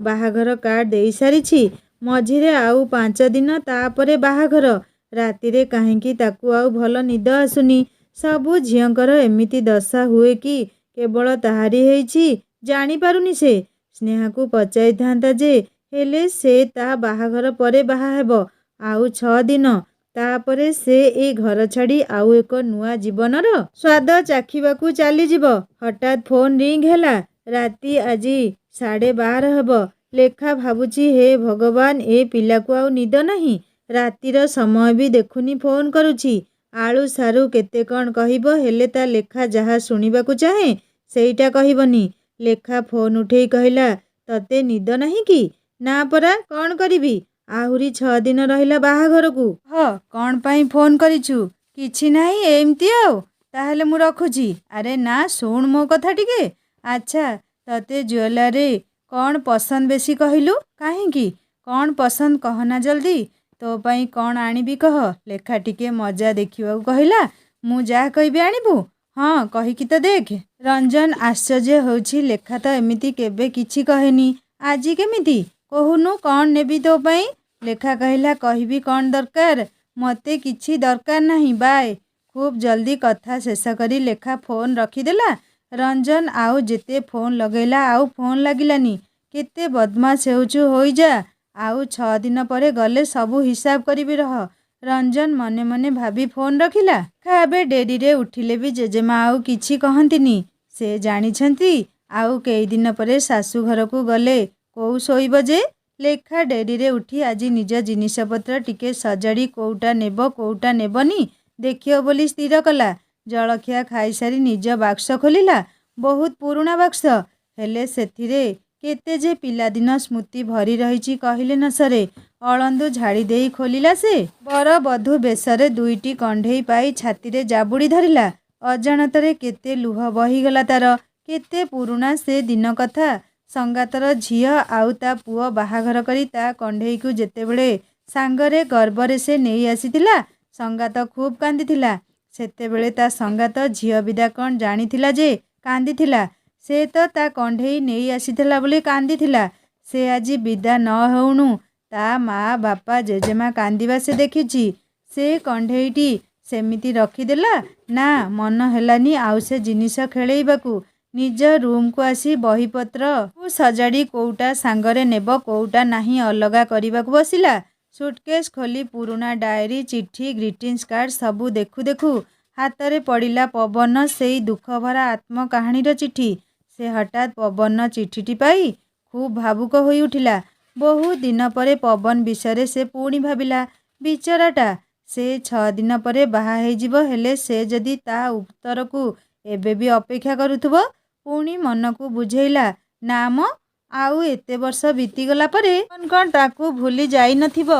ବାହାଘର କାର୍ଡ ଦେଇସାରିଛି। ମଝିରେ ଆଉ 5 ଦିନ, ତାପରେ ବାହାଘର। ରାତିରେ କାହିଁକି ତାକୁ ଆଉ ଭଲ ନିଦ ଆସୁନି। ସବୁ ଝିଅଙ୍କର ଏମିତି ଦଶା ହୁଏ କି କେବଳ ତାହାରି ହେଇଛି ଜାଣିପାରୁନି ସେ। ସ୍ନେହାକୁ ପଚାରିଥାନ୍ତା ଯେ, ହେଲେ ସେ ତା ବାହାଘର ପରେ ବାହା ହେବ। ଆଉ 6 ଦିନ, ତାପରେ ସେ ଏ ଘର ଛାଡ଼ି ଆଉ ଏକ ନୂଆ ଜୀବନର ସ୍ୱାଦ ଚାଖିବାକୁ ଚାଲିଯିବ। ହଠାତ୍ ଫୋନ୍ ରିଙ୍ଗ୍ ହେଲା। ରାତି ଆଜି 12:30 ହେବ। ଲେଖା ଭାବୁଛି, ହେ ଭଗବାନ, ଏ ପିଲାକୁ ଆଉ ନିଦ ନାହିଁ। ରାତିର ସମୟ ବି ଦେଖୁନି ଫୋନ୍ କରୁଛି। ଆଳୁ ସାରୁ କେତେ କ'ଣ କହିବ, ହେଲେ ତା ଲେଖା ଯାହା ଶୁଣିବାକୁ ଚାହେଁ ସେଇଟା କହିବନି। ଲେଖା ଫୋନ୍ ଉଠେଇ କହିଲା, ତତେ ନିଦ ନାହିଁ କି? ନା ପରା, କ'ଣ କରିବି? ଆହୁରି 6 ଦିନ ରହିଲା ବାହାଘରକୁ। କ'ଣ ପାଇଁ ଫୋନ୍ କରିଛୁ? କିଛି ନାହିଁ, ଏମିତି ଆଉ। ତାହେଲେ ମୁଁ ରଖୁଛି। ଆରେ ନା, ଶୁଣ ମୋ କଥା ଟିକେ। ଆଚ୍ଛା, ତତେ ଜୁଏଲାରୀ କ'ଣ ପସନ୍ଦ ବେଶୀ କହିଲୁ? କାହିଁକି? କ'ଣ ପସନ୍ଦ କହନା ଜଲ୍ଦି। ତୋ ପାଇଁ କ'ଣ ଆଣିବି କହ। ଲେଖା ଟିକେ ମଜା ଦେଖିବାକୁ କହିଲା। ମୁଁ ଯାହା କହିବି ଆଣିବୁ? ହଁ, କହିକି ତ ଦେଖ। ରଞ୍ଜନ ଆଶ୍ଚର୍ଯ୍ୟ ହେଉଛି। ଲେଖା ତ ଏମିତି କେବେ କିଛି କହେନି। ଆଜି କେମିତି? କହୁନୁ କ'ଣ ନେବି ତୋ ପାଇଁ? ଲେଖା କହିଲା, କହିବି କ'ଣ ଦରକାର? ମତେ କିଛି ଦରକାର ନାହିଁ, ବାଏ। ଖୁବ୍ ଜଲ୍ଦି କଥା ଶେଷ କରି ଲେଖା ଫୋନ୍ ରଖିଦେଲା। ରଞ୍ଜନ ଆଉ ଯେତେ ଫୋନ୍ ଲଗେଇଲା ଆଉ ଫୋନ୍ ଲାଗିଲାନି। କେତେ ବଦମାସ ହେଉଛୁ, ହୋଇଯା। ଆଉ 6 ଦିନ ପରେ ଗଲେ ସବୁ ହିସାବ କରିବି ରହ। ରଞ୍ଜନ ମନେ ମନେ ଭାବି ଫୋନ୍ ରଖିଲା। ଲେଖା ଏବେ ଡେରିରେ ଉଠିଲେ ବି ଜେଜେମା ଆଉ କିଛି କହନ୍ତିନି। ସେ ଜାଣିଛନ୍ତି ଆଉ କେଇଦିନ ପରେ ଶାଶୁଘରକୁ ଗଲେ କୋଉ ଶୋଇବ ଯେ। ଲେଖା ଡେରିରେ ଉଠି ଆଜି ନିଜ ଜିନିଷପତ୍ର ଟିକେ ସଜାଡ଼ି କୋଉଟା ନେବ କୋଉଟା ନେବନି ଦେଖିବ ବୋଲି ସ୍ଥିର କଲା। ଜଳଖିଆ ଖାଇସାରି ନିଜ ବାକ୍ସ ଖୋଲିଲା। ବହୁତ ପୁରୁଣା ବାକ୍ସ, ହେଲେ ସେଥିରେ କେତେ ଯେ ପିଲାଦିନ ସ୍ମୃତି ଭରି ରହିଛି କହିଲେ ନ ସରେ। ଅଳନ୍ଧୁ ଝାଡ଼ି ଦେଇ ଖୋଲିଲା ସେ। ବର ବଧୂ ବେଶରେ ଦୁଇଟି କଣ୍ଢେଇ ପାଇ ଛାତିରେ ଜାବୁଡ଼ି ଧରିଲା। ଅଜାଣତରେ କେତେ ଲୁହ ବହିଗଲା ତାର। କେତେ ପୁରୁଣା ସେ ଦିନ କଥା। ସଙ୍ଗାତର ଝିଅ ଆଉ ତା ପୁଅ ବାହାଘର କରି ତା କଣ୍ଢେଇକୁ ଯେତେବେଳେ ସାଙ୍ଗରେ ଗର୍ବରେ ସେ ନେଇ ଆସିଥିଲା, ସଙ୍ଗାତ ଖୁବ୍ କାନ୍ଦିଥିଲା। ସେତେବେଳେ ତା ସଙ୍ଗାତ ଝିଅ ବିଦା କ'ଣ ଜାଣିଥିଲା ଯେ କାନ୍ଦିଥିଲା? ସେ ତ ତା କଣ୍ଢେଇ ନେଇ ଆସିଥିଲା ବୋଲି କାନ୍ଦିଥିଲା। ସେ ଆଜି ବିଦା ନ ହେଉଣୁ ତା ମା, ବାପା, ଜେଜେମା କାନ୍ଦିବା ସେ ଦେଖିଛି। ସେ କଣ୍ଢେଇଟି ସେମିତି ରଖିଦେଲା? ନା, ମନ ହେଲାନି ଆଉ ସେ ଜିନିଷ ଖେଳେଇବାକୁ। ନିଜ ରୁମ୍କୁ ଆସି ବହିପତ୍ରକୁ ସଜାଡ଼ି କୋଉଟା ସାଙ୍ଗରେ ନେବ କୋଉଟା ନାହିଁ ଅଲଗା କରିବାକୁ ବସିଲା। ସୁଟକେସ୍ ଖୋଲି ପୁରୁଣା ଡାଏରୀ, ଚିଠି, ଗ୍ରିଟିଂସ୍ କାର୍ଡ଼ ସବୁ ଦେଖୁ ଦେଖୁ ହାତରେ ପଡ଼ିଲା ପବନ ସେଇ ଦୁଃଖଭରା ଆତ୍ମକାହାଣୀର ଚିଠି। ସେ ହଠାତ୍ ପବନର ଚିଠିଟି ପାଇ ଖୁବ୍ ଭାବୁକ ହୋଇ ଉଠିଲା। ବହୁ ଦିନ ପରେ ପବନ ବିଷୟରେ ସେ ପୁଣି ଭାବିଲା। ବିଚରାଟା, ସେ 6 ଦିନ ପରେ ବାହା ହେଇଯିବ, ହେଲେ ସେ ଯଦି ତା ଉତ୍ତରକୁ ଏବେ ବି ଅପେକ୍ଷା କରୁଥିବ। ପୁଣି ମନକୁ ବୁଝେଇଲା, ନା ମ, ଆଉ ଏତେ ବର୍ଷ ବିତିଗଲା ପରେ କ'ଣ ତାକୁ ଭୁଲି ଯାଇ ନଥିବ?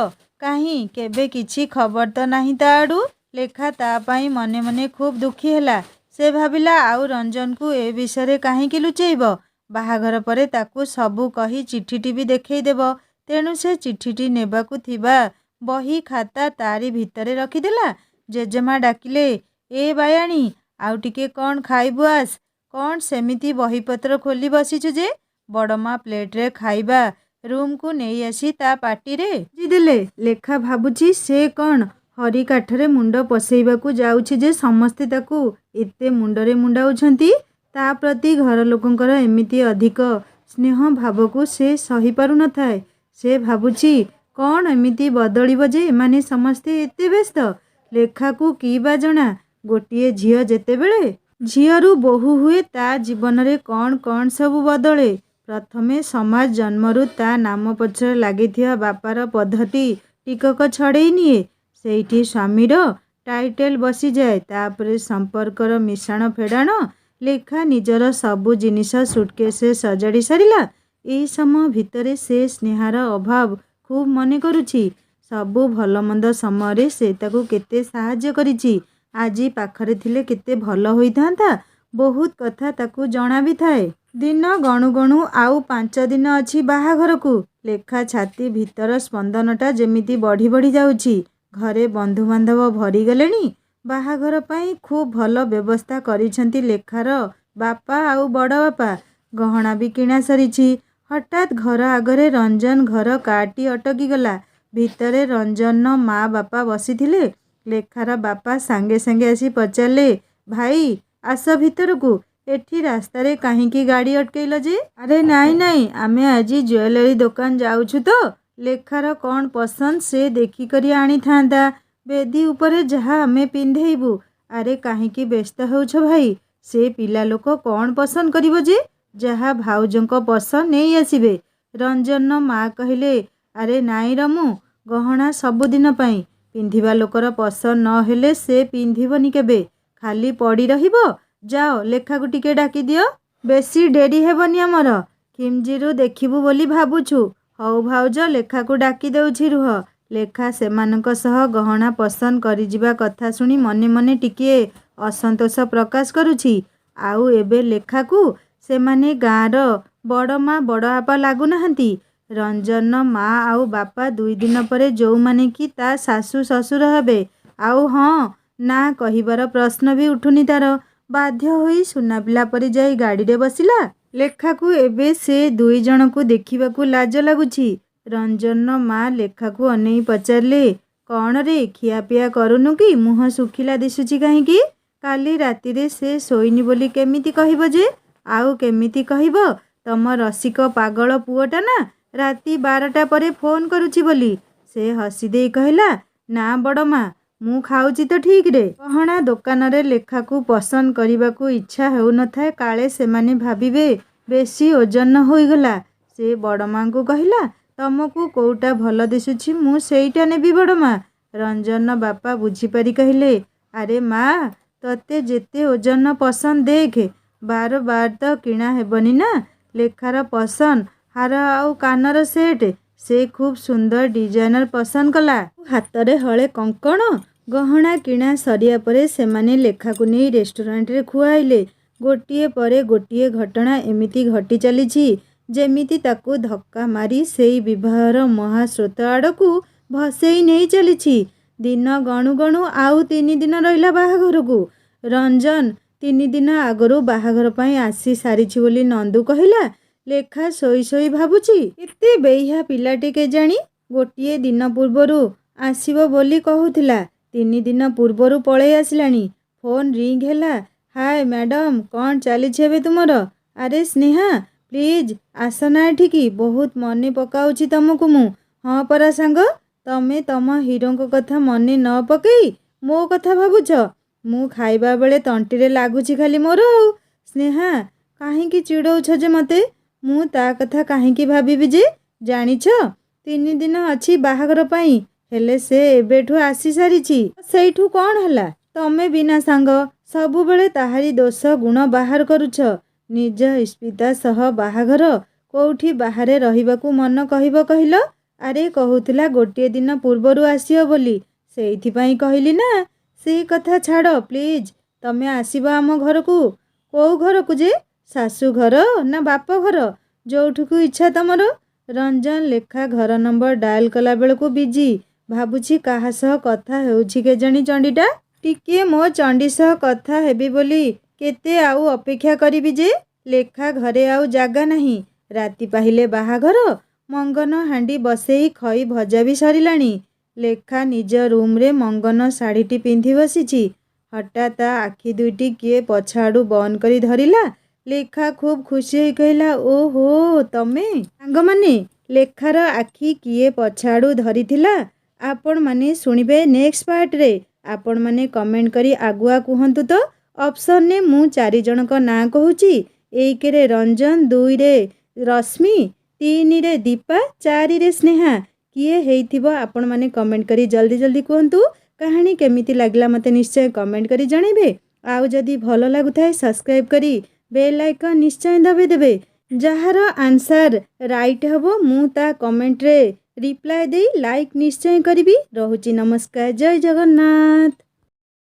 କାହିଁ, କେବେ କିଛି ଖବର ତ ନାହିଁ ତା ଆଡ଼ୁ। ଲେଖା ତା ପାଇଁ ମନେ ମନେ ଖୁବ୍ ଦୁଃଖୀ ହେଲା। ସେ ଭାବିଲା, ଆଉ ରଞ୍ଜନକୁ ଏ ବିଷୟରେ କାହିଁକି ଲୁଚେଇବ? ବାହାଘର ପରେ ତାକୁ ସବୁ କହି ଚିଠିଟି ବି ଦେଖେଇ ଦେବ। ତେଣୁ ସେ ଚିଠିଟି ନେବାକୁ ଥିବା ବହି ଖାତା ତାରି ଭିତରେ ରଖିଦେଲା। ଜେଜେମା ଡାକିଲେ, ଏ ବାୟାଣୀ, ଆଉ ଟିକେ କ'ଣ ଖାଇବୁ ଆସ୍। କ'ଣ ସେମିତି ବହିପତ୍ର ଖୋଲି ବସିଛୁ ଯେ? ବଡ଼ମା ପ୍ଲେଟରେ ଖାଇବା ରୁମ୍କୁ ନେଇ ଆସି ତା ପାଟିରେ ଦେଲେ। ଲେଖା ଭାବୁଛି ସେ କ'ଣ ହରି କାଠରେ ମୁଣ୍ଡ ପସେଇବାକୁ ଯାଉଛି ଯେ ସମସ୍ତେ ତାକୁ ଏତେ ମୁଣ୍ଡରେ ମୁଣ୍ଡାଉଛନ୍ତି। ତା ପ୍ରତି ଘର ଲୋକଙ୍କର ଏମିତି ଅଧିକ ସ୍ନେହ ଭାବକୁ ସେ ସହିପାରୁ ନଥାଏ। ସେ ଭାବୁଛି, କ'ଣ ଏମିତି ବଦଳିବ ଯେ ଏମାନେ ସମସ୍ତେ ଏତେ ବ୍ୟସ୍ତ? ଲେଖାକୁ କି ବା ଜଣା, ଗୋଟିଏ ଝିଅ ଯେତେବେଳେ ଝିଅରୁ ବୋହୂ ହୁଏ ତା ଜୀବନରେ କ'ଣ କ'ଣ ସବୁ ବଦଳେ। ପ୍ରଥମେ ସମାଜ ଜନ୍ମରୁ ତା ନାମ ପଛରେ ଲାଗିଥିବା ବାପାର ପଦ୍ଧତି ଟିକକ ଛଡ଼େଇ ନିଏ। ସେଇଠି ସ୍ୱାମୀର ଟାଇଟେଲ୍ ବସିଯାଏ। ତାପରେ ସମ୍ପର୍କର ମିଶାଣ ଫେଡ଼ାଣ। ଲେଖା ନିଜର ସବୁ ଜିନିଷ ସୁଟକେଶରେ ସଜାଡ଼ି ସାରିଲା। ଏହି ସମୟ ଭିତରେ ସେ ସ୍ନେହାର ଅଭାବ ଖୁବ୍ ମନେ କରୁଛି। ସବୁ ଭଲମନ୍ଦ ସମୟରେ ସେ ତାକୁ କେତେ ସାହାଯ୍ୟ କରିଛି। ଆଜି ପାଖରେ ଥିଲେ କେତେ ଭଲ ହୋଇଥାନ୍ତା। ବହୁତ କଥା ତାକୁ ଜଣା ବି ଥାଏ। ଦିନ ଗଣୁ ଗଣୁ ଆଉ 5 ଦିନ ଅଛି ବାହାଘରକୁ। ଲେଖା ଛାତି ଭିତର ସ୍ପନ୍ଦନଟା ଯେମିତି ବଢ଼ି ବଢ଼ି ଯାଉଛି। ଘରେ ବନ୍ଧୁବାନ୍ଧବ ଭରିଗଲେଣି। ବାହାଘର ପାଇଁ ଖୁବ୍ ଭଲ ବ୍ୟବସ୍ଥା କରିଛନ୍ତି ଲେଖାର ବାପା ଆଉ ବଡ଼ ବାପା। ଗହଣା ବି କିଣା ସରିଛି। ହଠାତ୍ ଘର ଆଗରେ ରଞ୍ଜନ ଘର କାର୍ଟି ଅଟକିଗଲା। ଭିତରେ ରଞ୍ଜନର ମା ବାପା ବସିଥିଲେ। ଲେଖାର ବାପା ସାଙ୍ଗେ ସାଙ୍ଗେ ଆସି ପଚାରିଲେ, ଭାଇ ଆସ ଭିତରକୁ। ଏଠି ରାସ୍ତାରେ କାହିଁକି ଗାଡ଼ି ଅଟକେଇଲ ଯେ? ଆରେ ନାଇଁ ନାଇଁ, ଆମେ ଆଜି ଜୁଏଲାରୀ ଦୋକାନ ଯାଉଛୁ ତ। ଲେଖାର କ'ଣ ପସନ୍ଦ ସେ ଦେଖିକରି ଆଣିଥାନ୍ତା। ବେଦୀ ଉପରେ ଯାହା ଆମେ ପିନ୍ଧେଇବୁ। ଆରେ କାହିଁକି ବ୍ୟସ୍ତ ହେଉଛ ଭାଇ? ସେ ପିଲାଲୋକ କ'ଣ ପସନ୍ଦ କରିବ ଯେ? ଯାହା ଭାଉଜଙ୍କ ପସନ୍ଦ ନେଇ ଆସିବେ। ରଞ୍ଜନର ମା କହିଲେ, ଆରେ ନାଇଁ ରମୁ, ଗହଣା ସବୁଦିନ ପାଇଁ। ପିନ୍ଧିବା ଲୋକର ପସନ୍ଦ ନ ହେଲେ ସେ ପିନ୍ଧିବନି କେବେ। ଖାଲି ପଡ଼ି ରହିବ। ଯାଅ, ଲେଖାକୁ ଟିକେ ଡାକିଦିଅ। ବେଶୀ ଡେରି ହେବନି ଆମର। ଖିମଜିରୁ ଦେଖିବୁ ବୋଲି ଭାବୁଛୁ। ହଉ ଭାଉଜ, ଲେଖାକୁ ଡାକି ଦେଉଛି ରୁହ। ଲେଖା ସେମାନଙ୍କ ସହ ଗହଣା ପସନ୍ଦ କରିଯିବା କଥା ଶୁଣି ମନେ ମନେ ଟିକିଏ ଅସନ୍ତୋଷ ପ୍ରକାଶ କରୁଛି। ଆଉ ଏବେ ଲେଖାକୁ ସେମାନେ ଗାଁର ବଡ଼ମା ବଡ଼ବାପା ଲାଗୁନାହାନ୍ତି। ରଞ୍ଜନର ମା ଆଉ ବାପା 2 ଦିନ ପରେ ଯେଉଁମାନେ କି ତା ଶାଶୁ ଶ୍ୱଶୁର ହେବେ। ଆଉ ହଁ, ନା କହିବାର ପ୍ରଶ୍ନ ବି ଉଠୁନି ତାର। ବାଧ୍ୟ ହୋଇ ସୁନାପିଲା ପରି ଯାଇ ଗାଡ଼ିରେ ବସିଲା। ଲେଖାକୁ ଏବେ ସେ 2 ଜଣଙ୍କୁ ଦେଖିବାକୁ ଲାଜ ଲାଗୁଛି। ରଞ୍ଜନର ମା ଲେଖାକୁ ଅନେଇ ପଚାରିଲେ, କ'ଣ ରେ, ଖିଆପିଆ କରୁନୁ କି? ମୁହଁ ଶୁଖିଲା ଦିଶୁଛି କାହିଁକି? କାଲି ରାତିରେ ସେ ଶୋଇନି ବୋଲି କେମିତି କହିବ ଯେ? ଆଉ କେମିତି କହିବ? ତମ ରସିକ ପାଗଳ ପୁଅଟା ନା ରାତି 12ଟା ପରେ ଫୋନ୍ କରୁଛି ବୋଲି। ସେ ହସି ଦେଇ କହିଲା, ନା ବଡ଼ମା, ମୁଁ ଖାଉଛି ତ ଠିକରେ। ଗହଣା ଦୋକାନରେ ଲେଖାକୁ ପସନ୍ଦ କରିବାକୁ ଇଚ୍ଛା ହେଉନଥାଏ, କାଳେ ସେମାନେ ଭାବିବେ ବେଶୀ ଓଜନ ହୋଇଗଲା। ସେ ବଡ଼ମାଙ୍କୁ କହିଲା, ତମକୁ କୋଉଟା ଭଲ ଦିଶୁଛି ମୁଁ ସେଇଟା ନେବି ବଡ଼ମା। ରଞ୍ଜନର ବାପା ବୁଝିପାରି କହିଲେ, ଆରେ ମା, ତତେ ଯେତେ ଓଜନ ପସନ୍ଦ ଦେଖ, ବାର ବାର ତ କିଣା ହେବନି ନା। ଲେଖାର ପସନ୍ଦ ହାର ଆଉ କାନର ସେଟ୍ ସେ ଖୁବ୍ ସୁନ୍ଦର ଡିଜାଇନର ପସନ୍ଦ କଲା। ହାତରେ ହଳେ କଙ୍କଣ ଗହଣା କିଣା ସରିବା ପରେ ସେମାନେ ଲେଖାକୁ ନେଇ ରେଷ୍ଟୁରାଣ୍ଟରେ ଖୁଆଇଲେ। ଗୋଟିଏ ପରେ ଗୋଟିଏ ଘଟଣା ଏମିତି ଘଟି ଚାଲିଛି ଯେମିତି ତାକୁ ଧକ୍କା ମାରି ସେଇ ବିବାହର ମହାସ୍ରୋତ ଆଡ଼କୁ ଭସେଇ ନେଇ ଚାଲିଛି। ଦିନ ଗଣୁ ଗଣୁ ଆଉ 3 ଦିନ ରହିଲା ବାହାଘରକୁ। ରଞ୍ଜନ 3 ଦିନ ଆଗରୁ ବାହାଘର ପାଇଁ ଆସି ସାରିଛି ବୋଲି ନନ୍ଦୁ କହିଲା। ଲେଖା ଶୋଇ ଶୋଇ ଭାବୁଛି, ଏତେ ବେହିଆ ପିଲାଟି କେଜାଣି। ଗୋଟିଏ ଦିନ ପୂର୍ବରୁ ଆସିବ ବୋଲି କହୁଥିଲା, 3 ଦିନ ପୂର୍ବରୁ ପଳେଇ ଆସିଲାଣି। ଫୋନ୍ ରିଙ୍ଗ ହେଲା। ହାଏ ମ୍ୟାଡ଼ାମ୍, କ'ଣ ଚାଲିଛି ଏବେ ତୁମର? ଆରେ ସ୍ନେହା, ପ୍ଲିଜ୍ ଆସ ନା ଏଠିକି, ବହୁତ ମନେ ପକାଉଛି ତମକୁ ମୁଁ। ହଁ ପରା ସାଙ୍ଗ, ତମେ ତମ ହିରୋଙ୍କ କଥା ମନେ ନ ପକେଇ ମୋ କଥା ଭାବୁଛ। ମୁଁ ଖାଇବା ବେଳେ ତଣ୍ଟିରେ ଲାଗୁଛି ଖାଲି ମୋର ଆଉ। ସ୍ନେହା, କାହିଁକି ଚିଡ଼ଉଛ ଯେ ମୋତେ? ମୁଁ ତା କଥା କାହିଁକି ଭାବିବି ଯେ? ଜାଣିଛ, 3 ଦିନ ଅଛି ବାହାଘର ପାଇଁ, ହେଲେ ସେ ଏବେଠୁ ଆସି ସାରିଛି। ସେଇଠୁ କ'ଣ ହେଲା? ତମେ ବିନା ସାଙ୍ଗ, ସବୁବେଳେ ତାହାରି ଦୋଷ ଗୁଣ ବାହାର କରୁଛ। ନିଜ ଇସ୍ପିତା ସହ ବାହାଘର, କୋଉଠି ବାହାରେ ରହିବାକୁ ମନ କହିବ କହିଲ? ଆରେ କହୁଥିଲା ଗୋଟିଏ ଦିନ ପୂର୍ବରୁ ଆସିବ ବୋଲି, ସେଇଥିପାଇଁ କହିଲି ନା। ସେଇ କଥା ଛାଡ଼ ପ୍ଲିଜ୍, ତମେ ଆସିବ ଆମ ଘରକୁ। କୋଉ ଘରକୁ ଯେ? ଶାଶୁ ଘର ନା ବାପ ଘର? ଯୋଉଠିକୁ ଇଚ୍ଛା ତମର। ରଞ୍ଜନ ଲେଖା ଘର ନମ୍ବର ଡାଏଲ କଲା ବେଳକୁ ବିଜି। ଭାବୁଛି କାହା ସହ କଥା ହେଉଛି କେଜାଣି ଚଣ୍ଡୀଟା। ଟିକିଏ ମୋ ଚଣ୍ଡୀ ସହ କଥା ହେବି ବୋଲି କେତେ ଆଉ ଅପେକ୍ଷା କରିବି ଯେ? ଲେଖା ଘରେ ଆଉ ଜାଗା ନାହିଁ। ରାତି ପାହିଲେ ବାହାଘର। ମଙ୍ଗନ ହାଣ୍ଡି ବସେଇ ଖଇ ଭଜା ବି ସରିଲାଣି। ଲେଖା ନିଜ ରୁମ୍ରେ ମଙ୍ଗନ ଶାଢ଼ୀଟି ପିନ୍ଧି ବସିଛି। ହଠାତ୍ ତା ଆଖି ଦୁଇଟି କିଏ ପଛଆଡ଼ୁ ବନ୍ଦ କରି ଧରିଲା। ଲେଖା ଖୁବ୍ ଖୁସି ହୋଇ କହିଲା, ଓହୋ ତମେ। ସାଙ୍ଗମାନେ, ଲେଖାର ଆଖି କିଏ ପଛଆଡ଼ୁ ଧରିଥିଲା ଆପଣମାନେ ଶୁଣିବେ ନେକ୍ସଟ ପାର୍ଟରେ। ଆପଣମାନେ କମେଣ୍ଟ କରି ଆଗୁଆ କୁହନ୍ତୁ ତ। ଅପସନରେ ମୁଁ 4 ଜଣଙ୍କ ନାଁ କହୁଛି। 1ରେ ରଞ୍ଜନ, 2ରେ ରଶ୍ମି, 3ରେ ଦୀପା, 4ରେ ସ୍ନେହା। କିଏ ହେଇଥିବ ଆପଣମାନେ କମେଣ୍ଟ କରି ଜଲ୍ଦି ଜଲ୍ଦି କୁହନ୍ତୁ। କାହାଣୀ କେମିତି ଲାଗିଲା ମୋତେ ନିଶ୍ଚୟ କମେଣ୍ଟ କରି ଜଣାଇବେ। ଆଉ ଯଦି ଭଲ ଲାଗୁଥାଏ ସବସ୍କ୍ରାଇବ୍ କରି ବେଲ୍ ଆଇକନ୍ ନିଶ୍ଚୟ ଦବାଇ ଦେବେ। ଯାହାର ଆନ୍ସାର ରାଇଟ୍ ହେବ ମୁଁ ତା କମେଣ୍ଟରେ ରିପ୍ଲାଏ ଦେଇ ଲାଇକ୍ ନିଶ୍ଚୟ କରିବି। ରହୁଛି ନମସ୍କାର, ଜୟ ଜଗନ୍ନାଥ।